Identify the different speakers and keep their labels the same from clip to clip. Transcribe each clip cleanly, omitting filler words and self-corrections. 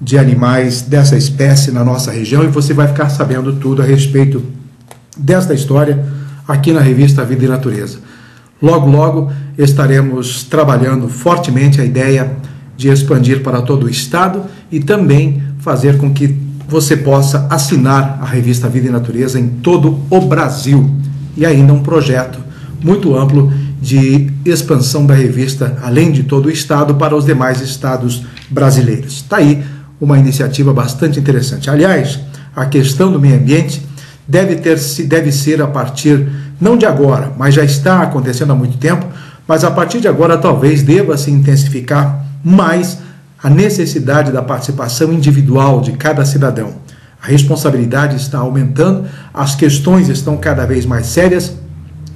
Speaker 1: de animais dessa espécie na nossa região, e você vai ficar sabendo tudo a respeito desta história aqui na revista Vida e Natureza. Logo, logo estaremos trabalhando fortemente a ideia de expandir para todo o estado e também fazer com que você possa assinar a revista Vida e Natureza em todo o Brasil. E ainda um projeto muito amplo de expansão da revista, além de todo o estado, para os demais estados brasileiros. Está aí uma iniciativa bastante interessante. Aliás, a questão do meio ambiente deve ser a partir, não de agora, mas já está acontecendo há muito tempo, mas a partir de agora talvez deva se intensificar mais a necessidade da participação individual de cada cidadão. A responsabilidade está aumentando, as questões estão cada vez mais sérias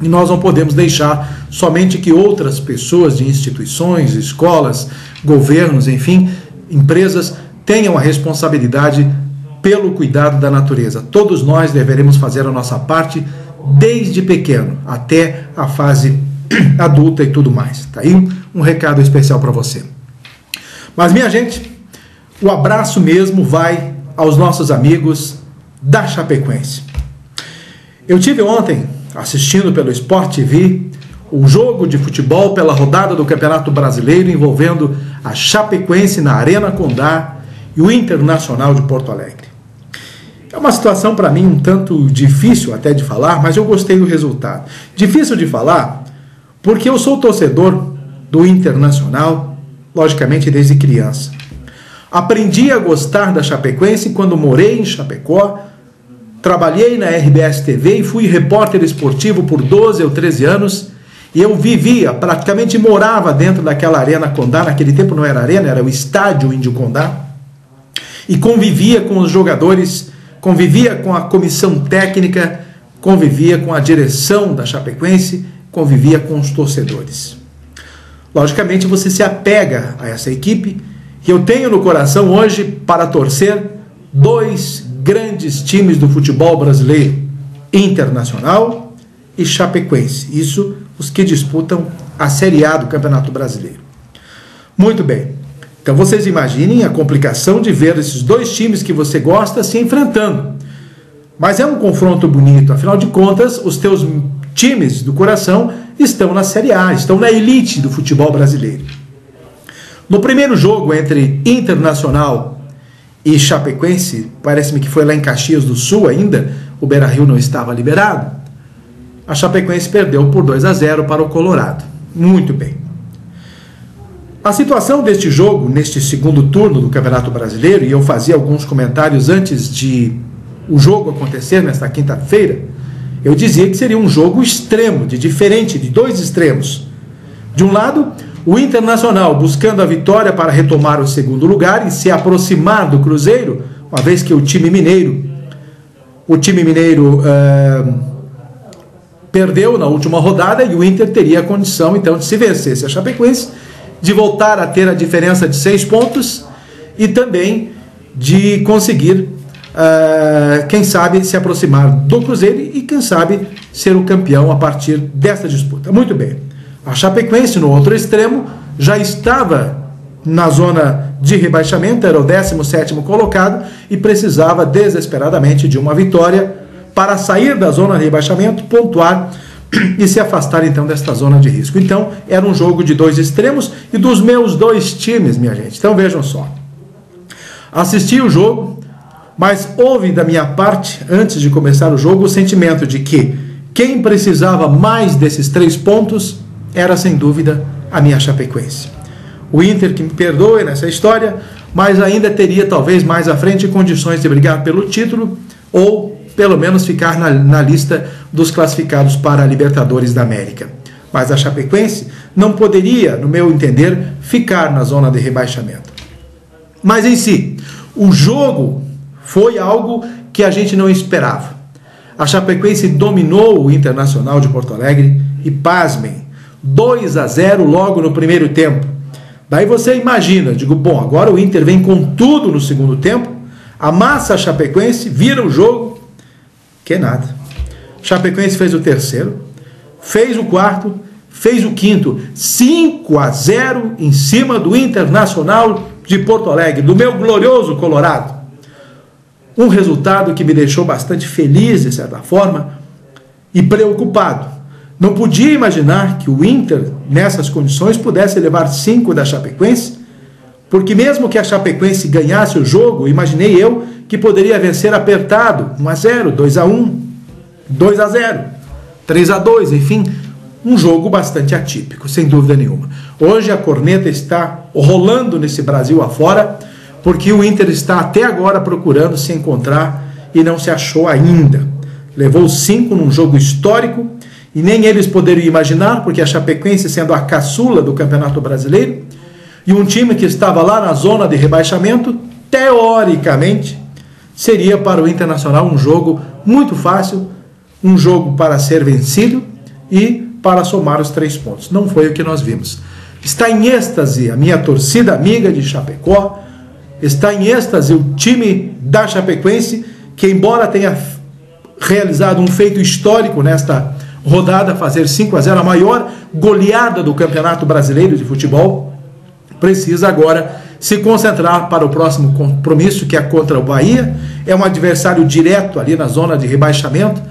Speaker 1: e nós não podemos deixar somente que outras pessoas de instituições, escolas, governos, enfim, empresas tenham a responsabilidade pelo cuidado da natureza. Todos nós deveremos fazer a nossa parte desde pequeno até a fase adulta e tudo mais. Tá aí um recado especial para você. Mas, minha gente, o abraço mesmo vai aos nossos amigos da Chapecoense. Eu tive ontem, assistindo pelo Sport TV, o jogo de futebol pela rodada do Campeonato Brasileiro envolvendo a Chapecoense na Arena Condá e o Internacional de Porto Alegre. É uma situação para mim um tanto difícil até de falar, mas eu gostei do resultado. Difícil de falar porque eu sou torcedor do Internacional, logicamente desde criança. Aprendi a gostar da Chapecoense quando morei em Chapecó, trabalhei na RBS TV e fui repórter esportivo por 12 ou 13 anos, e eu vivia, praticamente morava dentro daquela Arena Condá. Naquele tempo não era arena, era o Estádio Índio Condá, e convivia com os jogadores, convivia com a comissão técnica, convivia com a direção da Chapecoense, convivia com os torcedores. Logicamente você se apega a essa equipe, e eu tenho no coração hoje para torcer dois grandes times do futebol brasileiro, Internacional e Chapecoense. Isso os que disputam a Série A do Campeonato Brasileiro. Muito bem. Então vocês imaginem a complicação de ver esses dois times que você gosta se enfrentando. Mas é um confronto bonito, afinal de contas, os teus times do coração estão na Série A, estão na elite do futebol brasileiro. No primeiro jogo entre Internacional e Chapecoense, parece-me que foi lá em Caxias do Sul ainda, o Beira-Rio não estava liberado, a Chapecoense perdeu por 2-0 para o Colorado. Muito bem. A situação deste jogo, neste segundo turno do Campeonato Brasileiro, e eu fazia alguns comentários antes de o jogo acontecer nesta quinta-feira, eu dizia que seria um jogo extremo, diferente, de dois extremos. De um lado, o Internacional buscando a vitória para retomar o segundo lugar e se aproximar do Cruzeiro, uma vez que o time mineiro perdeu na última rodada, e o Inter teria a condição, então, de se vencesse a Chapecoense, de voltar a ter a diferença de 6 pontos e também de conseguir, quem sabe, se aproximar do Cruzeiro e, quem sabe, ser o campeão a partir dessa disputa. Muito bem. A Chapecoense, no outro extremo, já estava na zona de rebaixamento, era o 17º colocado e precisava desesperadamente de uma vitória para sair da zona de rebaixamento, pontuar e se afastar então desta zona de risco. Então era um jogo de dois extremos e dos meus dois times, minha gente. Então vejam só, assisti o jogo, mas houve da minha parte, antes de começar o jogo, o sentimento de que quem precisava mais desses 3 pontos era sem dúvida a minha Chapecoense. O Inter, que me perdoe nessa história, mas ainda teria talvez mais à frente condições de brigar pelo título ou pelo menos ficar na lista dos classificados para a Libertadores da América. Mas a Chapecoense não poderia, no meu entender, ficar na zona de rebaixamento. Mas em si, o jogo foi algo que a gente não esperava. A Chapecoense dominou o Internacional de Porto Alegre e, pasmem, 2-0 logo no primeiro tempo. Daí você imagina, digo, bom, agora o Inter vem com tudo no segundo tempo, amassa a Chapecoense, vira o jogo, que nada. Chapecoense fez o terceiro, fez o quarto, fez o quinto, 5-0 em cima do Internacional de Porto Alegre, do meu glorioso Colorado. Um resultado que me deixou bastante feliz, de certa forma, e preocupado. Não podia imaginar que o Inter, nessas condições, pudesse levar 5 da Chapecoense, porque mesmo que a Chapecoense ganhasse o jogo, imaginei eu que poderia vencer apertado, 1-0, 2-1, 2-0, 3-2, enfim, um jogo bastante atípico, sem dúvida nenhuma. Hoje a corneta está rolando nesse Brasil afora, porque o Inter está até agora procurando se encontrar e não se achou ainda. Levou 5 num jogo histórico, e nem eles poderiam imaginar, porque a Chapecoense sendo a caçula do Campeonato Brasileiro, e um time que estava lá na zona de rebaixamento, teoricamente, seria para o Internacional um jogo muito fácil, um jogo para ser vencido e para somar os 3 pontos. Não foi o que nós vimos. Está em êxtase a minha torcida amiga de Chapecó, está em êxtase o time da Chapecoense, que embora tenha realizado um feito histórico nesta rodada, fazer 5-0, a maior goleada do Campeonato Brasileiro de Futebol, precisa agora se concentrar para o próximo compromisso, que é contra o Bahia. É um adversário direto ali na zona de rebaixamento,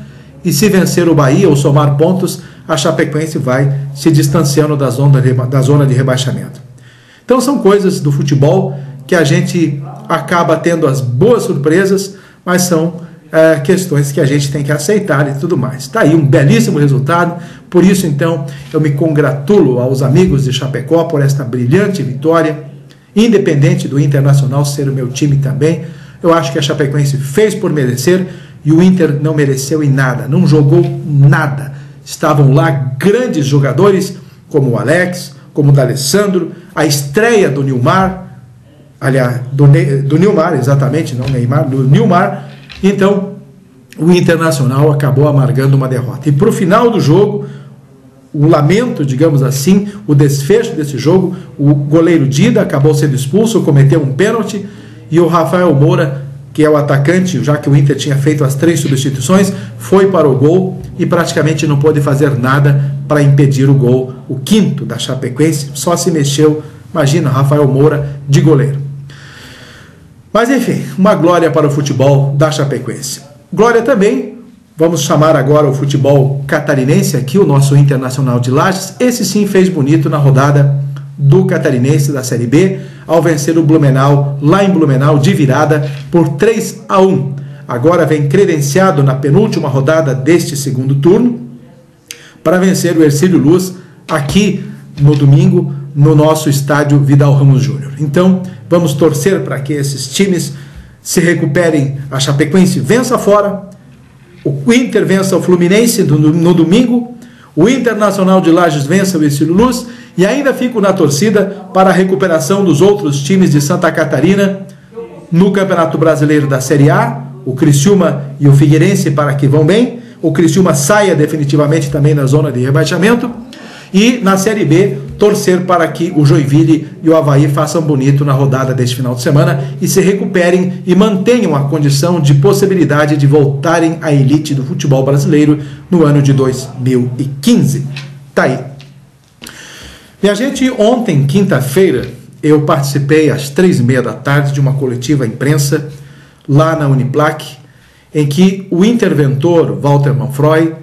Speaker 1: e se vencer o Bahia ou somar pontos, a Chapecoense vai se distanciando da zona de rebaixamento. Então são coisas do futebol que a gente acaba tendo as boas surpresas, mas são questões que a gente tem que aceitar e tudo mais. Está aí um belíssimo resultado, por isso então eu me congratulo aos amigos de Chapecó por esta brilhante vitória, independente do Internacional ser o meu time também. Eu acho que a Chapecoense fez por merecer e o Inter não mereceu em nada, não jogou nada. Estavam lá grandes jogadores como o Alex, como o D'Alessandro, a estreia do Nilmar, aliás, do Nilmar, exatamente, não Neymar, do Nilmar. Então, o Internacional acabou amargando uma derrota. E para o final do jogo, o lamento, digamos assim, o desfecho desse jogo, o goleiro Dida acabou sendo expulso, cometeu um pênalti, e o Rafael Moura, que é o atacante, já que o Inter tinha feito as 3 substituições, foi para o gol e praticamente não pôde fazer nada para impedir o gol, o 5º da Chapecoense, só se mexeu, imagina, Rafael Moura de goleiro. Mas enfim, uma glória para o futebol da Chapecoense. Glória também, vamos chamar agora o futebol catarinense aqui, o nosso Internacional de Lages. Esse sim fez bonito na rodada do Catarinense da Série B, ao vencer o Blumenau, lá em Blumenau, de virada por 3-1. Agora vem credenciado na penúltima rodada deste segundo turno, para vencer o Hercílio Luz, aqui no domingo, no nosso estádio Vidal Ramos Júnior. Então, vamos torcer para que esses times se recuperem. A Chapecoense vença fora, o Inter vença o Fluminense no domingo, o Internacional de Lages vença o Hercílio Luz, e ainda fico na torcida para a recuperação dos outros times de Santa Catarina no Campeonato Brasileiro da Série A, o Criciúma e o Figueirense, para que vão bem, o Criciúma saia definitivamente também na zona de rebaixamento, e na Série B, torcer para que o Joinville e o Avaí façam bonito na rodada deste final de semana e se recuperem e mantenham a condição de possibilidade de voltarem à elite do futebol brasileiro no ano de 2015. Tá aí. Minha gente, ontem, quinta-feira, eu participei às 3h30 da tarde de uma coletiva à imprensa lá na Uniplac, em que o interventor Walter Manfroy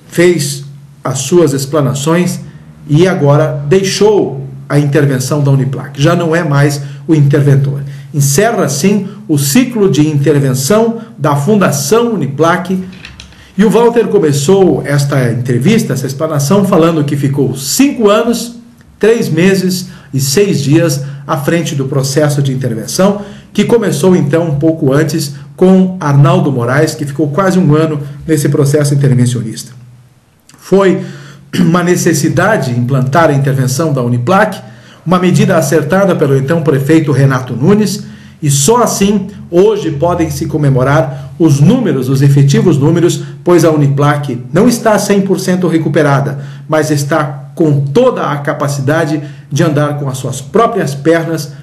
Speaker 1: fez as suas explanações e agora deixou a intervenção da Uniplac. Já não é mais o interventor. Encerra, assim, o ciclo de intervenção da Fundação Uniplac. E o Walter começou esta entrevista, essa explanação, falando que ficou 5 anos, 3 meses e 6 dias à frente do processo de intervenção, que começou então um pouco antes com Arnaldo Moraes, que ficou quase 1 ano nesse processo intervencionista. Foi uma necessidade implantar a intervenção da Uniplac, uma medida acertada pelo então prefeito Renato Nunes, e só assim hoje podem se comemorar os números, os efetivos números, pois a Uniplac não está 100% recuperada, mas está com toda a capacidade de andar com as suas próprias pernas,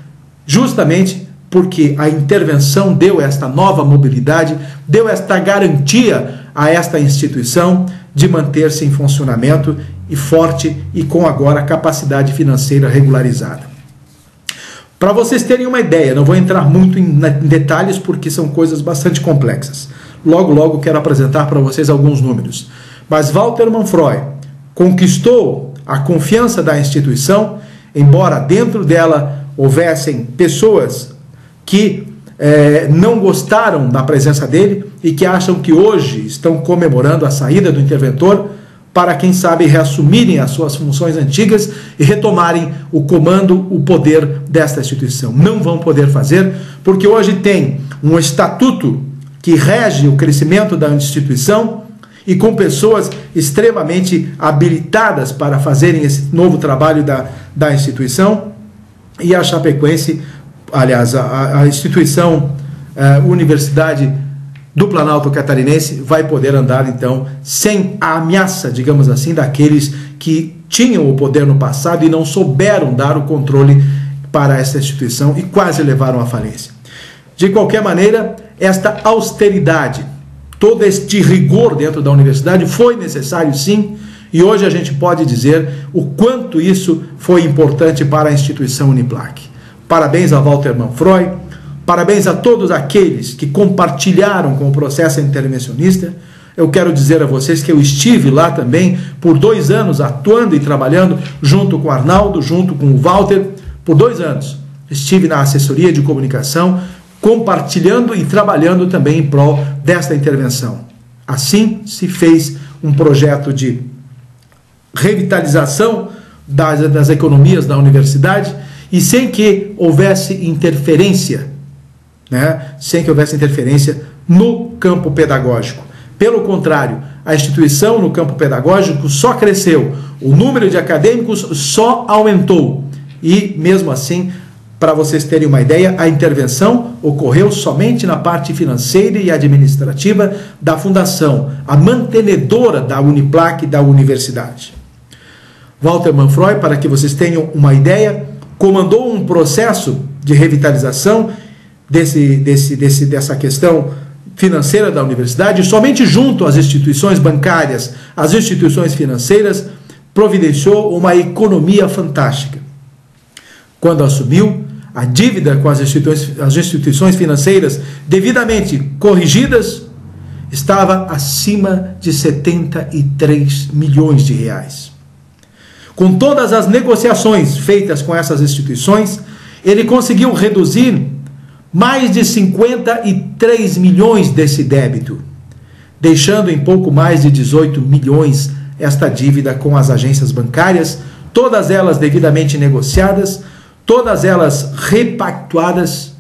Speaker 1: justamente porque a intervenção deu esta nova mobilidade, deu esta garantia a esta instituição de manter-se em funcionamento e forte e com agora capacidade financeira regularizada. Para vocês terem uma ideia, não vou entrar muito em detalhes porque são coisas bastante complexas. Logo, logo quero apresentar para vocês alguns números. Mas Walter Manfroy conquistou a confiança da instituição, embora dentro dela houvessem pessoas que não gostaram da presença dele e que acham que hoje estão comemorando a saída do interventor para, quem sabe, reassumirem as suas funções antigas e retomarem o comando, o poder desta instituição. Não vão poder fazer, porque hoje tem um estatuto que rege o crescimento da instituição e com pessoas extremamente habilitadas para fazerem esse novo trabalho da instituição, e a Chapecoense, aliás, a instituição Universidade do Planalto Catarinense vai poder andar, então, sem a ameaça, digamos assim, daqueles que tinham o poder no passado e não souberam dar o controle para essa instituição e quase levaram à falência. De qualquer maneira, esta austeridade, todo este rigor dentro da universidade foi necessário, sim, e hoje a gente pode dizer o quanto isso foi importante para a instituição Uniplac. Parabéns a Walter Manfroy, parabéns a todos aqueles que compartilharam com o processo intervencionista. Eu quero dizer a vocês que eu estive lá também por 2 anos, atuando e trabalhando junto com o Arnaldo, junto com o Walter, por 2 anos. Estive na assessoria de comunicação, compartilhando e trabalhando também em prol desta intervenção. Assim se fez um projeto de revitalização das economias da universidade e sem que houvesse interferência, sem que houvesse interferência no campo pedagógico. Pelo contrário, a instituição no campo pedagógico só cresceu, o número de acadêmicos só aumentou e, mesmo assim, para vocês terem uma ideia, a intervenção ocorreu somente na parte financeira e administrativa da fundação, a mantenedora da Uniplac da universidade. Walter Manfroy, para que vocês tenham uma ideia, comandou um processo de revitalização dessa questão financeira da universidade, e somente junto às instituições bancárias, às instituições financeiras, providenciou uma economia fantástica. Quando assumiu, a dívida com as instituições financeiras devidamente corrigidas estava acima de 73 milhões de reais. Com todas as negociações feitas com essas instituições, ele conseguiu reduzir mais de 53 milhões desse débito, deixando em pouco mais de 18 milhões esta dívida com as agências bancárias, todas elas devidamente negociadas, todas elas repactuadas,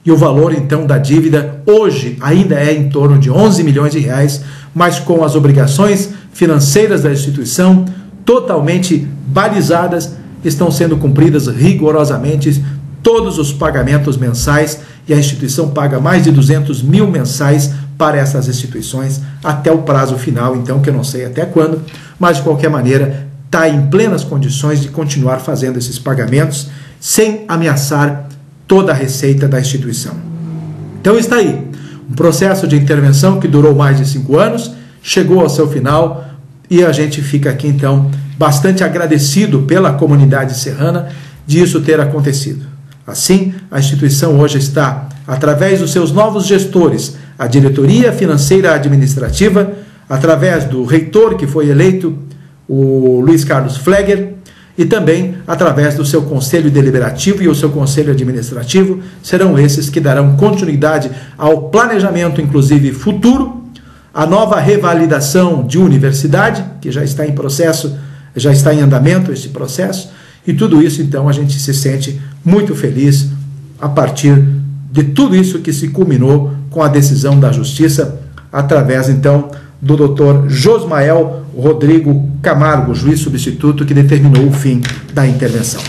Speaker 1: e o valor então da dívida hoje ainda é em torno de 11 milhões de reais, mas com as obrigações financeiras da instituição totalmente balizadas, estão sendo cumpridas rigorosamente todos os pagamentos mensais, e a instituição paga mais de 200 mil mensais para essas instituições até o prazo final, então, que eu não sei até quando, mas de qualquer maneira está em plenas condições de continuar fazendo esses pagamentos sem ameaçar toda a receita da instituição. Então está aí, um processo de intervenção que durou mais de 5 anos, chegou ao seu final e a gente fica aqui então bastante agradecido pela comunidade serrana de isso ter acontecido. Assim, a instituição hoje está, através dos seus novos gestores, a diretoria financeira administrativa, através do reitor que foi eleito, o Luiz Carlos Flegger, e também através do seu conselho deliberativo e o seu conselho administrativo, serão esses que darão continuidade ao planejamento, inclusive futuro, a nova revalidação de universidade, que já está em processo, já está em andamento esse processo, e tudo isso, então, a gente se sente muito feliz a partir de tudo isso que se culminou com a decisão da Justiça, através, então, do Dr. Josmael Rodrigo Camargo, juiz substituto, que determinou o fim da intervenção.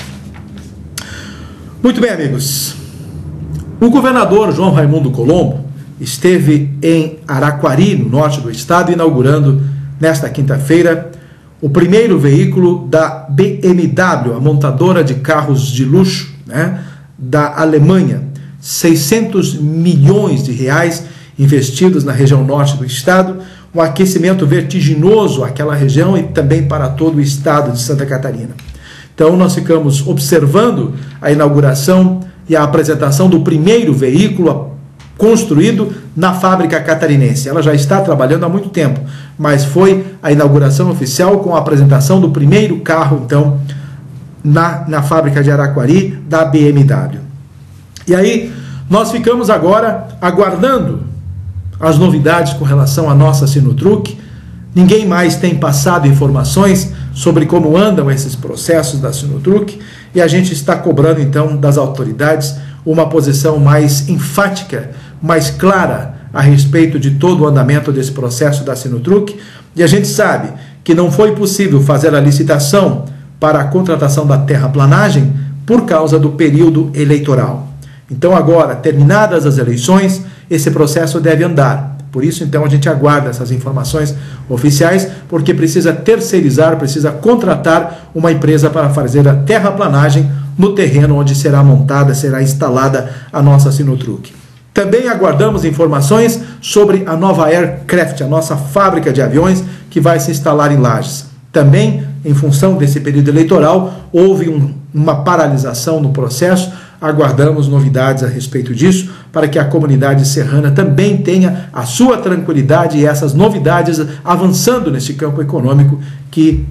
Speaker 1: Muito bem, amigos. O governador João Raimundo Colombo esteve em Araquari, no norte do estado, inaugurando, nesta quinta-feira, o primeiro veículo da BMW, a montadora de carros de luxo, da Alemanha. 600 milhões de reais investidos na região norte do estado, um aquecimento vertiginoso àquela região e também para todo o estado de Santa Catarina. Então nós ficamos observando a inauguração e a apresentação do primeiro veículo construído na fábrica catarinense. Ela já está trabalhando há muito tempo, mas foi a inauguração oficial com a apresentação do primeiro carro, então, na fábrica de Araquari, da BMW. E aí, nós ficamos agora aguardando as novidades com relação à nossa Sinotruc. Ninguém mais tem passado informações sobre como andam esses processos da Sinotruc, e a gente está cobrando, então, das autoridades uma posição mais enfática, mais clara a respeito de todo o andamento desse processo da Sinotruc. E a gente sabe que não foi possível fazer a licitação para a contratação da terraplanagem por causa do período eleitoral. Então agora, terminadas as eleições, esse processo deve andar. Por isso, então, a gente aguarda essas informações oficiais, porque precisa terceirizar, precisa contratar uma empresa para fazer a terraplanagem no terreno onde será montada, será instalada a nossa Sinotruc. Também aguardamos informações sobre a Nova Aircraft, a nossa fábrica de aviões que vai se instalar em Lages. Também, em função desse período eleitoral, houve uma paralisação no processo. Aguardamos novidades a respeito disso, para que a comunidade serrana também tenha a sua tranquilidade e essas novidades avançando nesse campo econômico que,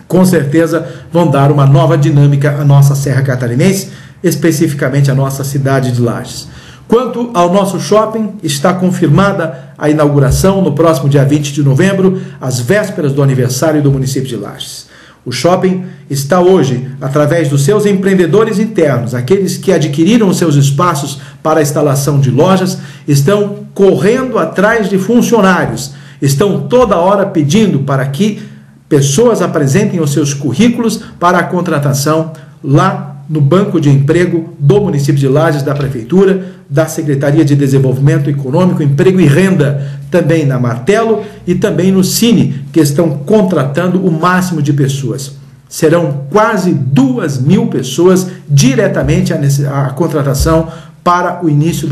Speaker 1: com certeza, vão dar uma nova dinâmica à nossa Serra Catarinense, especificamente à nossa cidade de Lages. Quanto ao nosso shopping, está confirmada a inauguração no próximo dia 20 de novembro, às vésperas do aniversário do município de Lages. O shopping está hoje, através dos seus empreendedores internos, aqueles que adquiriram os seus espaços para a instalação de lojas, estão correndo atrás de funcionários, estão toda hora pedindo para que pessoas apresentem os seus currículos para a contratação lá no Banco de Emprego do município de Lages, da Prefeitura, da Secretaria de Desenvolvimento Econômico, Emprego e Renda, também na Martelo e também no Cine, que estão contratando o máximo de pessoas. Serão quase 2.000 pessoas diretamente a contratação para o início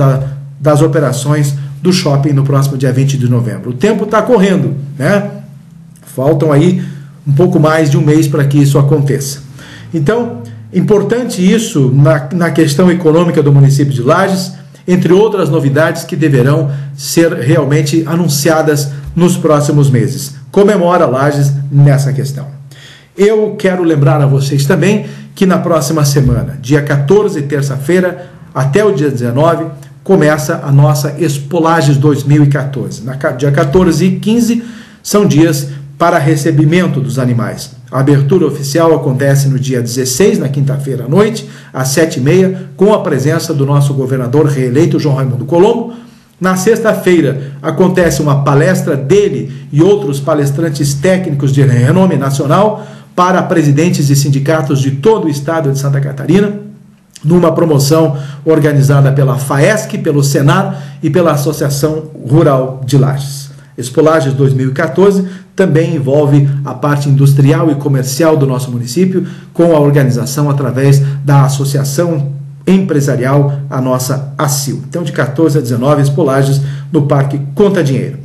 Speaker 1: das operações do shopping no próximo dia 20 de novembro. O tempo está correndo, né? Faltam aí um pouco mais de um mês para que isso aconteça. Então, importante isso na questão econômica do município de Lages, entre outras novidades que deverão ser realmente anunciadas nos próximos meses. Comemora Lages nessa questão. Eu quero lembrar a vocês também que na próxima semana, dia 14, terça-feira, até o dia 19, começa a nossa Expo Lages 2014. Dia 14 e 15 são dias para recebimento dos animais. A abertura oficial acontece no dia 16, na quinta-feira à noite, às 7h30, com a presença do nosso governador reeleito, João Raimundo Colombo. Na sexta-feira acontece uma palestra dele e outros palestrantes técnicos de renome nacional para presidentes e sindicatos de todo o estado de Santa Catarina, numa promoção organizada pela FAESC, pelo Senar e pela Associação Rural de Lages. Expo Lages 2014 também envolve a parte industrial e comercial do nosso município, com a organização através da Associação Empresarial, a nossa ACIL. Então, de 14 a 19, Expo Lages no Parque Conta Dinheiro.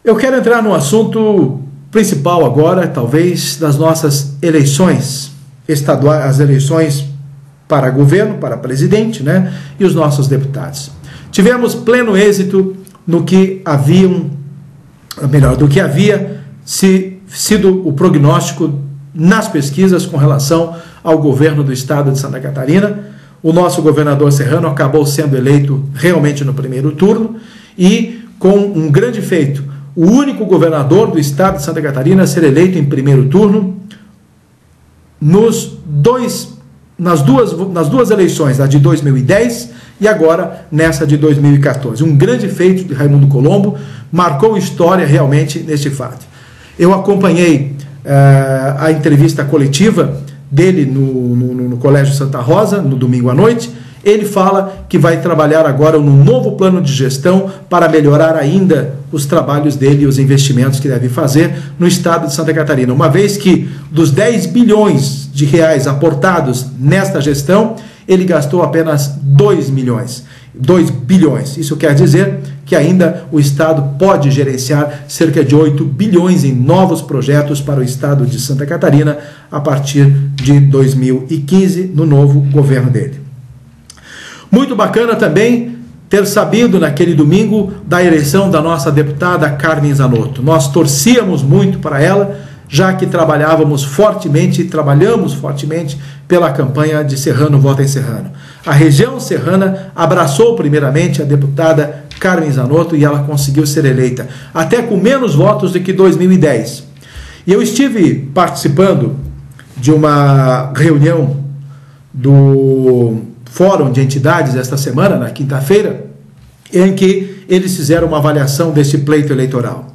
Speaker 1: Eu quero entrar no assunto principal agora, talvez, das nossas eleições estaduais, as eleições para governo, para presidente, né, e os nossos deputados. Tivemos pleno êxito no que havia sido o prognóstico nas pesquisas com relação ao governo do estado de Santa Catarina. O nosso governador serrano acabou sendo eleito realmente no primeiro turno e com um grande feito, o único governador do estado de Santa Catarina a ser eleito em primeiro turno nas duas eleições, a de 2010 e agora nessa de 2014. Um grande feito de Raimundo Colombo, marcou história realmente neste fato. Eu acompanhei a entrevista coletiva dele no Colégio Santa Rosa, no domingo à noite. Ele fala que vai trabalhar agora num novo plano de gestão para melhorar ainda os trabalhos dele e os investimentos que deve fazer no estado de Santa Catarina, uma vez que dos 10 bilhões de reais aportados nesta gestão, ele gastou apenas 2 milhões. 2 bilhões. Isso quer dizer que ainda o Estado pode gerenciar cerca de 8 bilhões em novos projetos para o Estado de Santa Catarina a partir de 2015, no novo governo dele. Muito bacana também ter sabido naquele domingo da eleição da nossa deputada Carmen Zanotto. Nós torcíamos muito para ela, já que trabalhamos fortemente pela campanha de Serrano Vota em Serrano. A região serrana abraçou primeiramente a deputada Carmen Zanotto e ela conseguiu ser eleita, até com menos votos do que 2010. E eu estive participando de uma reunião do Fórum de Entidades esta semana, na quinta-feira, em que eles fizeram uma avaliação desse pleito eleitoral.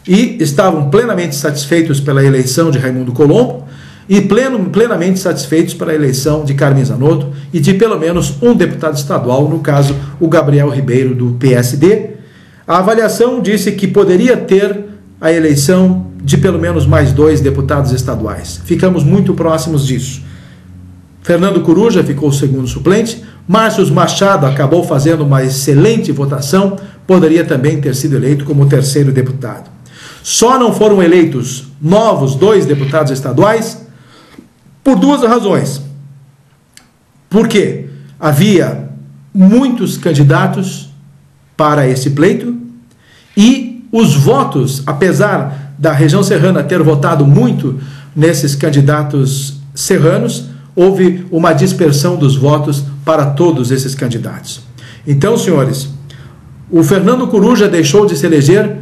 Speaker 1: E estavam plenamente satisfeitos pela eleição de Raimundo Colombo e plenamente satisfeitos pela eleição de Carmen Zanotto e de pelo menos um deputado estadual, no caso o Gabriel Ribeiro do PSD. A avaliação disse que poderia ter a eleição de pelo menos mais 2 deputados estaduais. Ficamos muito próximos disso. Fernando Coruja ficou o segundo suplente, Márcio Machado acabou fazendo uma excelente votação, poderia também ter sido eleito como terceiro deputado. Só não foram eleitos novos 2 deputados estaduais por 2 razões. Por quê? Havia muitos candidatos para esse pleito e os votos, apesar da região serrana ter votado muito nesses candidatos serranos, houve uma dispersão dos votos para todos esses candidatos. Então, senhores, o Fernando Coruja deixou de se eleger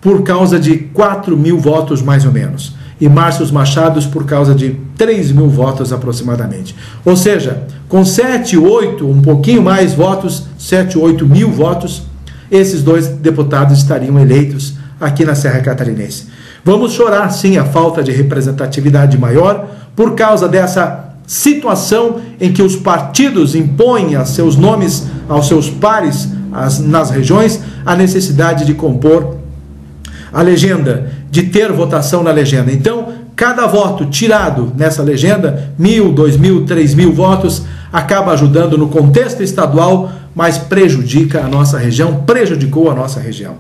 Speaker 1: por causa de 4 mil votos, mais ou menos, e Márcio Machado por causa de 3 mil votos aproximadamente. Ou seja, com 7, 8, um pouquinho mais votos, 7, 8 mil votos, esses 2 deputados estariam eleitos aqui na Serra Catarinense. Vamos chorar, sim, a falta de representatividade maior por causa dessa situação em que os partidos impõem a seus nomes, aos seus pares nas regiões, a necessidade de compor a legenda, de ter votação na legenda. Então, cada voto tirado nessa legenda, 1.000, 2.000, 3.000 votos, acaba ajudando no contexto estadual, mas prejudica a nossa região, prejudicou a nossa região.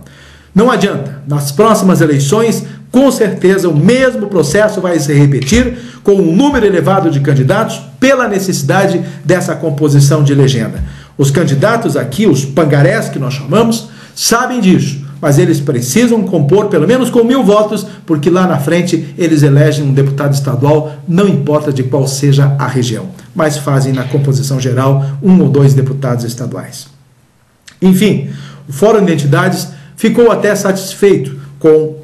Speaker 1: Não adianta, nas próximas eleições, com certeza o mesmo processo vai se repetir com um número elevado de candidatos pela necessidade dessa composição de legenda. Os candidatos aqui, os pangarés que nós chamamos, sabem disso, mas eles precisam compor pelo menos com 1.000 votos, porque lá na frente eles elegem um deputado estadual, não importa de qual seja a região, mas fazem na composição geral 1 ou 2 deputados estaduais. Enfim, o Fórum de Entidades ficou até satisfeito com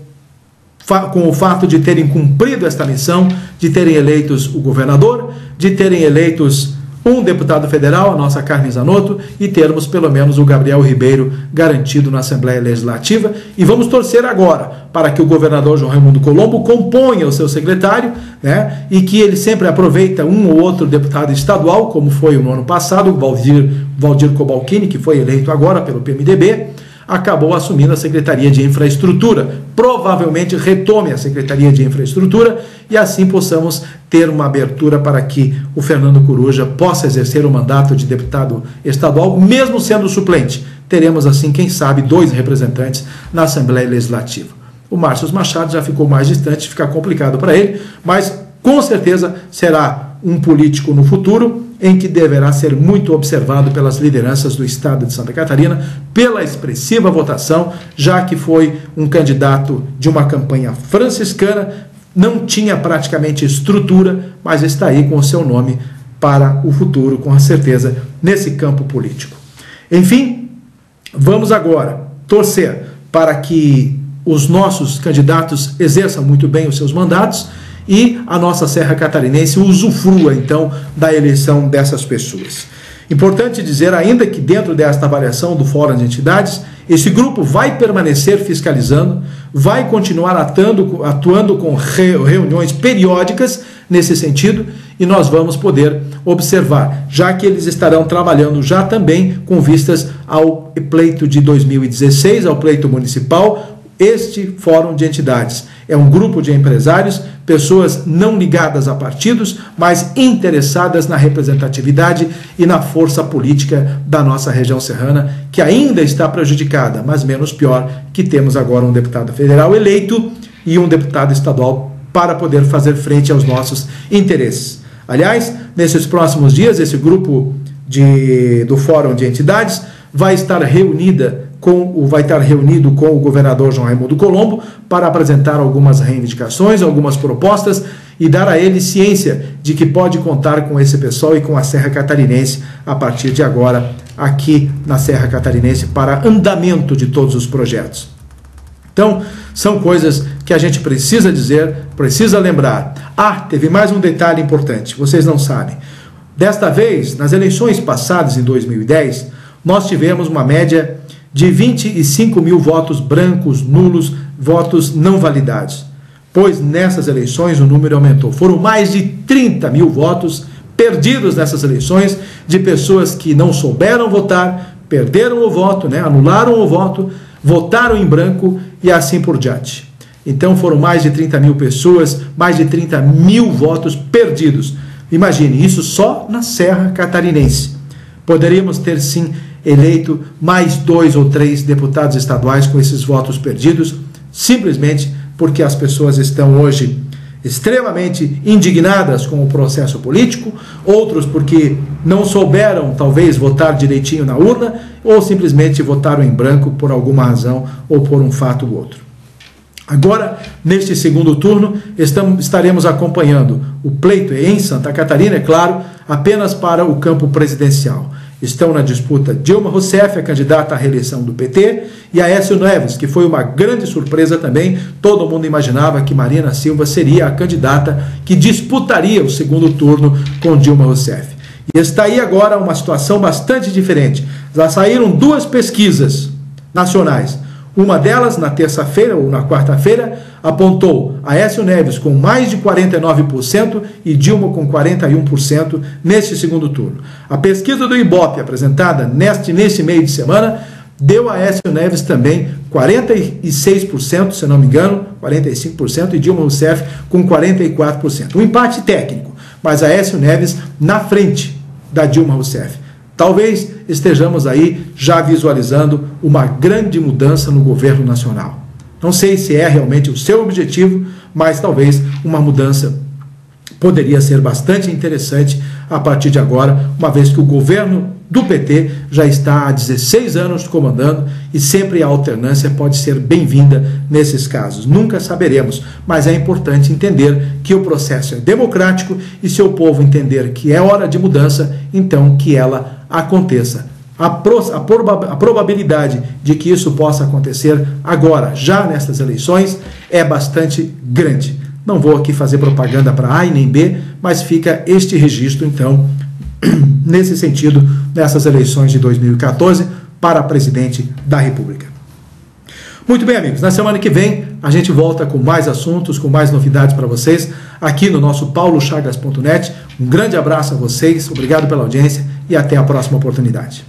Speaker 1: o fato de terem cumprido esta missão, de terem eleitos o governador, de terem eleitos um deputado federal, a nossa Carmen Zanotto, e termos pelo menos o Gabriel Ribeiro garantido na Assembleia Legislativa. E vamos torcer agora para que o governador João Raimundo Colombo componha o seu secretário, né, e que ele sempre aproveita um ou outro deputado estadual, como foi no ano passado, o Valdir Cobalcini, que foi eleito agora pelo PMDB, acabou assumindo a Secretaria de Infraestrutura. Provavelmente retome a Secretaria de Infraestrutura e assim possamos ter uma abertura para que o Fernando Coruja possa exercer o mandato de deputado estadual, mesmo sendo suplente. Teremos assim, quem sabe, 2 representantes na Assembleia Legislativa. O Márcio Machado já ficou mais distante, fica complicado para ele, mas com certeza será um político no futuro em que deverá ser muito observado pelas lideranças do Estado de Santa Catarina pela expressiva votação, já que foi um candidato de uma campanha franciscana, não tinha praticamente estrutura, mas está aí com o seu nome para o futuro, com certeza, nesse campo político. Enfim, vamos agora torcer para que os nossos candidatos exerçam muito bem os seus mandatos e a nossa Serra Catarinense usufrua, então, da eleição dessas pessoas. Importante dizer ainda que dentro desta avaliação do Fórum de Entidades, esse grupo vai permanecer fiscalizando, vai continuar atuando com reuniões periódicas nesse sentido, e nós vamos poder observar, já que eles estarão trabalhando já também com vistas ao pleito de 2016, ao pleito municipal, este Fórum de Entidades. é um grupo de empresários, pessoas não ligadas a partidos, mas interessadas na representatividade e na força política da nossa região serrana, que ainda está prejudicada, mas menos pior, que temos agora um deputado federal eleito e um deputado estadual para poder fazer frente aos nossos interesses. Aliás, nesses próximos dias, esse grupo do Fórum de Entidades vai estar reunido com o governador João Raimundo Colombo para apresentar algumas reivindicações, algumas propostas e dar a ele ciência de que pode contar com esse pessoal e com a Serra Catarinense a partir de agora, aqui na Serra Catarinense, para andamento de todos os projetos. Então, são coisas que a gente precisa dizer, precisa lembrar. Teve mais um detalhe importante, vocês não sabem. Desta vez, nas eleições passadas, em 2010, nós tivemos uma média de 25 mil votos brancos, nulos, votos não validados. Pois nessas eleições o número aumentou. Foram mais de 30 mil votos perdidos nessas eleições, de pessoas que não souberam votar, perderam o voto, anularam o voto, votaram em branco e assim por diante. Então foram mais de 30 mil pessoas, mais de 30 mil votos perdidos. Imagine, isso só na Serra Catarinense. Poderíamos ter sim eleito mais 2 ou 3 deputados estaduais com esses votos perdidos, simplesmente porque as pessoas estão hoje extremamente indignadas com o processo político, outros porque não souberam talvez votar direitinho na urna, ou simplesmente votaram em branco por alguma razão ou por um fato ou outro. Agora, neste segundo turno, estaremos acompanhando o pleito em Santa Catarina, é claro, apenas para o campo presidencial. Estão na disputa Dilma Rousseff, a candidata à reeleição do PT, e Aécio Neves, que foi uma grande surpresa também. Todo mundo imaginava que Marina Silva seria a candidata que disputaria o segundo turno com Dilma Rousseff. E está aí agora uma situação bastante diferente. Já saíram 2 pesquisas nacionais. Uma delas, na terça-feira ou na quarta-feira, apontou Aécio Neves com mais de 49% e Dilma com 41% neste segundo turno. A pesquisa do Ibope, apresentada nesse meio de semana, deu a Aécio Neves também 46%, se não me engano, 45%, e Dilma Rousseff com 44%. Um empate técnico, mas Aécio Neves na frente da Dilma Rousseff. Talvez estejamos aí já visualizando uma grande mudança no governo nacional. Não sei se é realmente o seu objetivo, mas talvez uma mudança poderia ser bastante interessante a partir de agora, uma vez que o governo do PT já está há 16 anos comandando e sempre a alternância pode ser bem-vinda nesses casos. Nunca saberemos, mas é importante entender que o processo é democrático e se o povo entender que é hora de mudança, então que ela aconteça. A probabilidade de que isso possa acontecer agora, já nessas eleições, é bastante grande. Não vou aqui fazer propaganda para A e nem B, mas fica este registro, então, nesse sentido, nessas eleições de 2014 para presidente da República. Muito bem, amigos, na semana que vem a gente volta com mais assuntos, com mais novidades para vocês, aqui no nosso paulochagas.net. Um grande abraço a vocês, obrigado pela audiência e até a próxima oportunidade.